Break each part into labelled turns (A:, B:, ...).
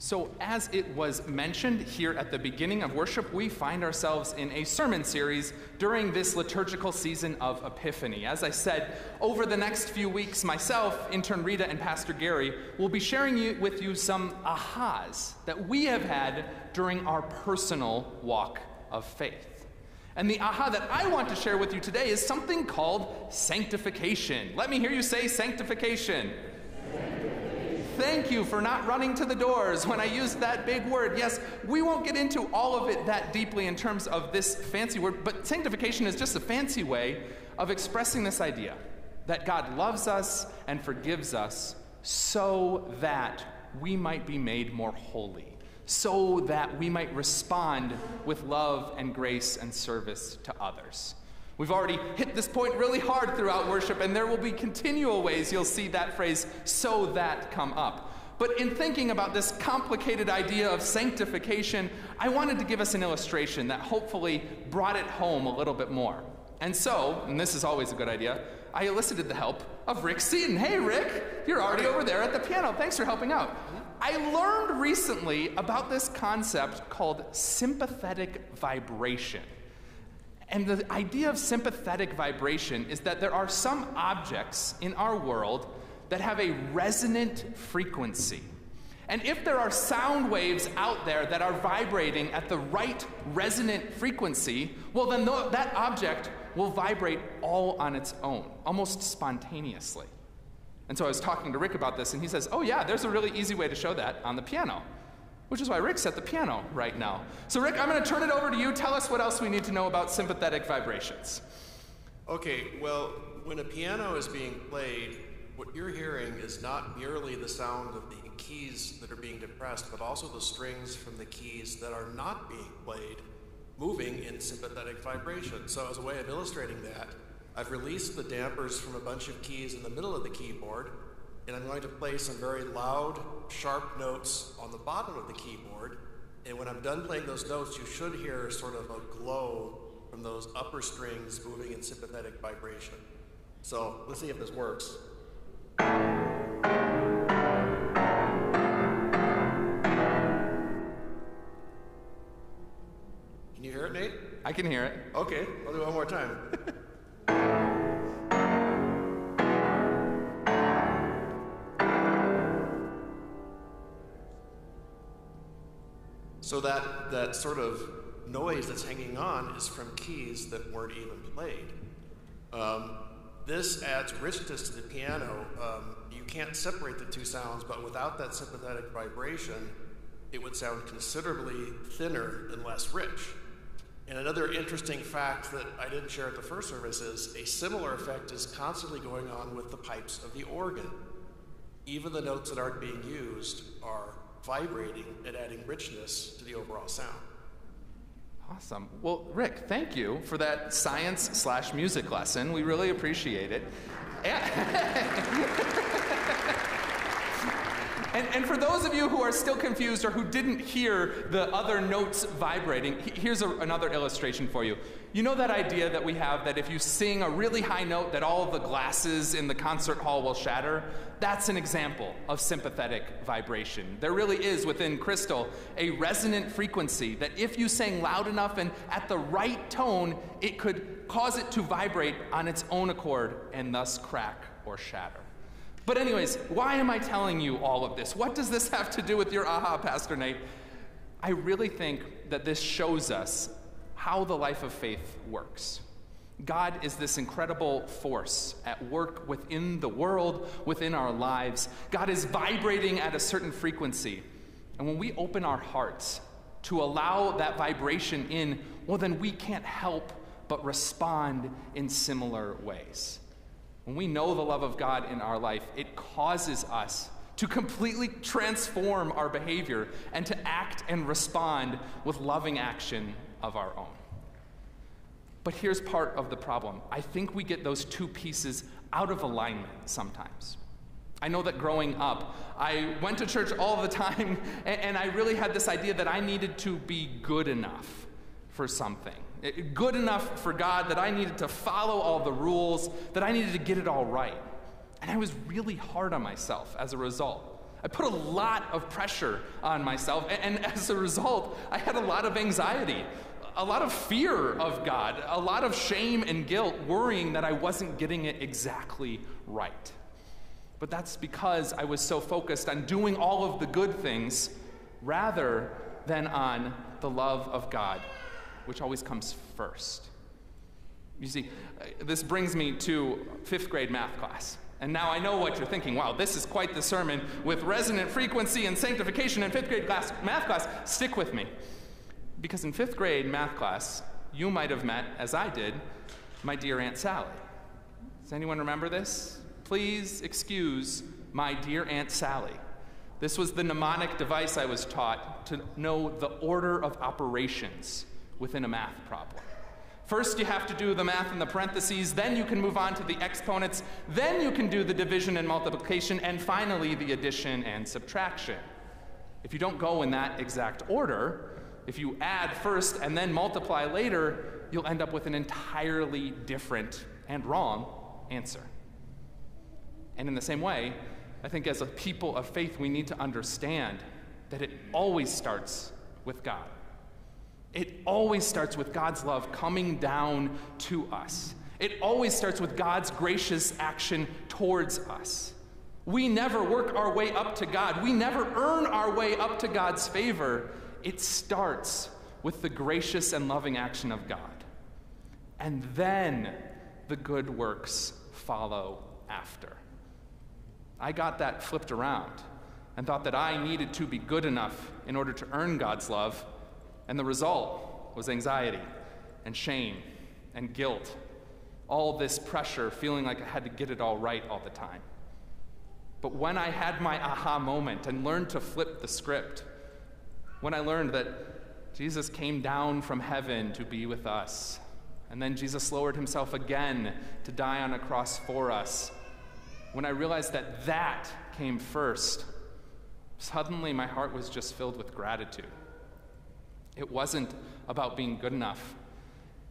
A: So as it was mentioned here at the beginning of worship, we find ourselves in a sermon series during this liturgical season of Epiphany. As I said, over the next few weeks, myself, intern Rita, and Pastor Gary will be sharing with you some ahas that we have had during our personal walk of faith. And the aha that I want to share with you today is something called sanctification. Let me hear you say sanctification. Thank you for not running to the doors when I used that big word. Yes, we won't get into all of it that deeply in terms of this fancy word, but sanctification is just a fancy way of expressing this idea that God loves us and forgives us so that we might be made more holy, so that we might respond with love and grace and service to others. We've already hit this point really hard throughout worship, and there will be continual ways you'll see that phrase, so that, come up. But in thinking about this complicated idea of sanctification, I wanted to give us an illustration that hopefully brought it home a little bit more. And so, and this is always a good idea, I elicited the help of Rick Seaton. Hey, Rick, you're already over there at the piano. Thanks for helping out. I learned recently about this concept called sympathetic vibration. And the idea of sympathetic vibration is that there are some objects in our world that have a resonant frequency. And if there are sound waves out there that are vibrating at the right resonant frequency, well then that object will vibrate all on its own, almost spontaneously. And so I was talking to Rick about this, and he says, oh yeah, there's a really easy way to show that on the piano. Which is why Rick's at the piano right now. So Rick, I'm going to turn it over to you. Tell us what else we need to know about sympathetic vibrations.
B: Okay, well, when a piano is being played, what you're hearing is not merely the sound of the keys that are being depressed, but also the strings from the keys that are not being played moving in sympathetic vibration. So as a way of illustrating that, I've released the dampers from a bunch of keys in the middle of the keyboard, and I'm going to play some very loud, sharp notes on the bottom of the keyboard. And when I'm done playing those notes, you should hear sort of a glow from those upper strings moving in sympathetic vibration. So let's see if this works. Can you hear it, Nate?
A: I can hear it.
B: Okay, I'll do it one more time. So that sort of noise that's hanging on is from keys that weren't even played. This adds richness to the piano. You can't separate the two sounds, but without that sympathetic vibration, it would sound considerably thinner and less rich. And another interesting fact that I didn't share at the first service is a similar effect is constantly going on with the pipes of the organ. Even the notes that aren't being used are vibrating and adding richness to the overall sound.
A: Awesome. Well, Rick, thank you for that science/music lesson. We really appreciate it. And for those of you who are still confused or who didn't hear the other notes vibrating, here's another illustration for you. You know that idea that we have that if you sing a really high note that all of the glasses in the concert hall will shatter? That's an example of sympathetic vibration. There really is within crystal a resonant frequency that if you sang loud enough and at the right tone, it could cause it to vibrate on its own accord and thus crack or shatter. But anyways, why am I telling you all of this? What does this have to do with your aha, Pastor Nate? I really think that this shows us how the life of faith works. God is this incredible force at work within the world, within our lives. God is vibrating at a certain frequency. And when we open our hearts to allow that vibration in, well, then we can't help but respond in similar ways. When we know the love of God in our life, it causes us to completely transform our behavior and to act and respond with loving action of our own. But here's part of the problem. I think we get those two pieces out of alignment sometimes. I know that growing up, I went to church all the time, and I really had this idea that I needed to be good enough for something. Good enough for God, that I needed to follow all the rules, that I needed to get it all right. And I was really hard on myself as a result. I put a lot of pressure on myself, and as a result, I had a lot of anxiety, a lot of fear of God, a lot of shame and guilt, worrying that I wasn't getting it exactly right. But that's because I was so focused on doing all of the good things rather than on the love of God, which always comes first. You see, this brings me to 5th grade math class. And now I know what you're thinking. Wow, this is quite the sermon with resonant frequency and sanctification in 5th grade math class. Stick with me. Because in 5th grade math class, you might have met, as I did, my dear Aunt Sally. Does anyone remember this? Please excuse my dear Aunt Sally. This was the mnemonic device I was taught to know the order of operations within a math problem. First, you have to do the math in the parentheses, then you can move on to the exponents, then you can do the division and multiplication, and finally the addition and subtraction. If you don't go in that exact order, if you add first and then multiply later, you'll end up with an entirely different and wrong answer. And in the same way, I think as a people of faith, we need to understand that it always starts with God. It always starts with God's love coming down to us. It always starts with God's gracious action towards us. We never work our way up to God. We never earn our way up to God's favor. It starts with the gracious and loving action of God. And then the good works follow after. I got that flipped around and thought that I needed to be good enough in order to earn God's love. And the result was anxiety and shame and guilt, all this pressure, feeling like I had to get it all right all the time. But when I had my aha moment and learned to flip the script, when I learned that Jesus came down from heaven to be with us, and then Jesus lowered himself again to die on a cross for us, when I realized that that came first, suddenly my heart was just filled with gratitude. It wasn't about being good enough.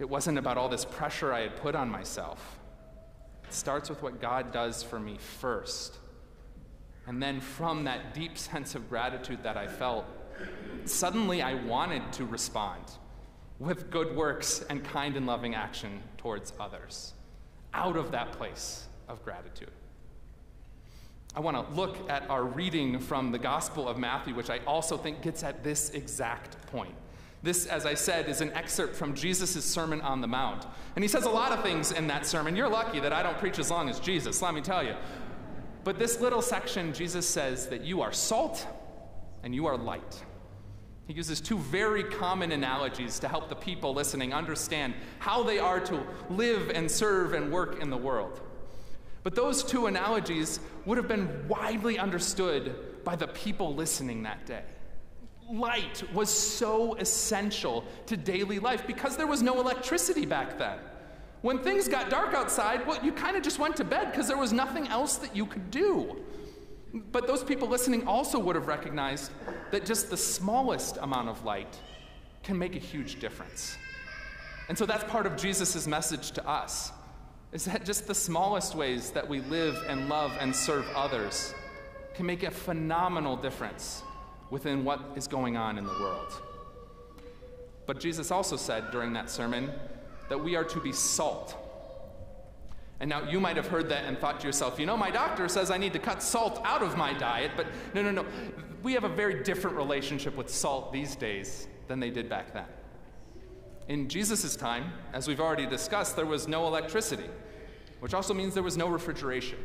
A: It wasn't about all this pressure I had put on myself. It starts with what God does for me first. And then from that deep sense of gratitude that I felt, suddenly I wanted to respond with good works and kind and loving action towards others, out of that place of gratitude. I want to look at our reading from the Gospel of Matthew, which I also think gets at this exact point. This, as I said, is an excerpt from Jesus' Sermon on the Mount. And he says a lot of things in that sermon. You're lucky that I don't preach as long as Jesus, let me tell you. But this little section, Jesus says that you are salt and you are light. He uses two very common analogies to help the people listening understand how they are to live and serve and work in the world. But those two analogies would have been widely understood by the people listening that day. Light was so essential to daily life because there was no electricity back then. When things got dark outside, well, you kind of just went to bed because there was nothing else that you could do. But those people listening also would have recognized that just the smallest amount of light can make a huge difference. And so that's part of Jesus' message to us, is that just the smallest ways that we live and love and serve others can make a phenomenal difference within what is going on in the world. But Jesus also said during that sermon that we are to be salt. And now you might have heard that and thought to yourself, you know, my doctor says I need to cut salt out of my diet, but no. We have a very different relationship with salt these days than they did back then. In Jesus' time, as we've already discussed, there was no electricity, which also means there was no refrigeration.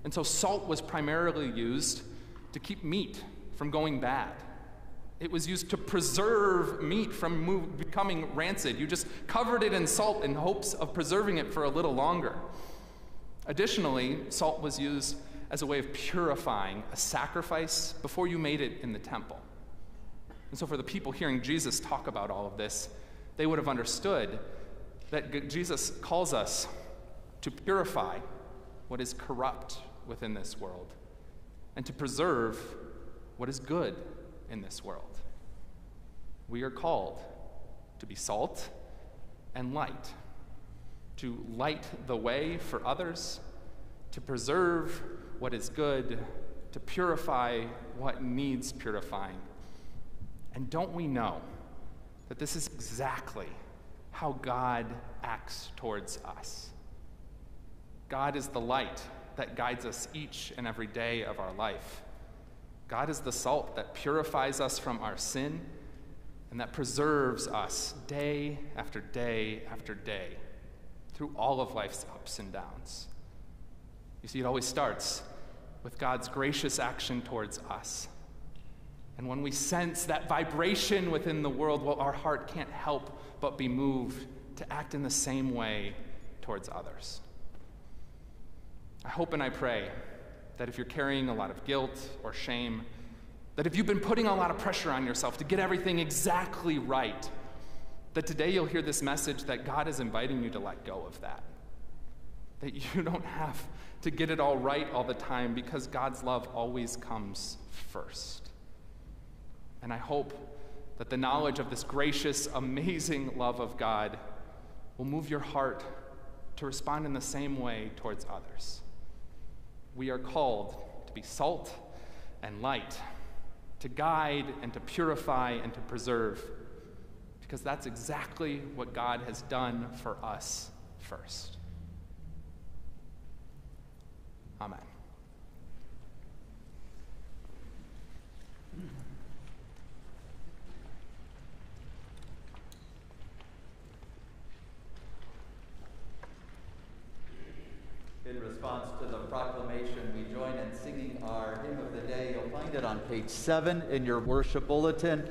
A: And so salt was primarily used to keep meat from going bad. It was used to preserve meat from becoming rancid. You just covered it in salt in hopes of preserving it for a little longer. Additionally, salt was used as a way of purifying a sacrifice before you made it in the temple. And so for the people hearing Jesus talk about all of this, they would have understood that Jesus calls us to purify what is corrupt within this world and to preserve what is good in this world. We are called to be salt and light, to light the way for others, to preserve what is good, to purify what needs purifying. And don't we know that this is exactly how God acts towards us? God is the light that guides us each and every day of our life. God is the salt that purifies us from our sin and that preserves us day after day after day through all of life's ups and downs. You see, it always starts with God's gracious action towards us. And when we sense that vibration within the world, well, our heart can't help but be moved to act in the same way towards others. I hope and I pray that if you're carrying a lot of guilt or shame, that if you've been putting a lot of pressure on yourself to get everything exactly right, that today you'll hear this message that God is inviting you to let go of that. That you don't have to get it all right all the time because God's love always comes first. And I hope that the knowledge of this gracious, amazing love of God will move your heart to respond in the same way towards others. We are called to be salt and light, to guide and to purify and to preserve, because that's exactly what God has done for us first. Amen.
C: In response to the proclamation, we join in singing our hymn of the day. You'll find it on page 7 in your worship bulletin.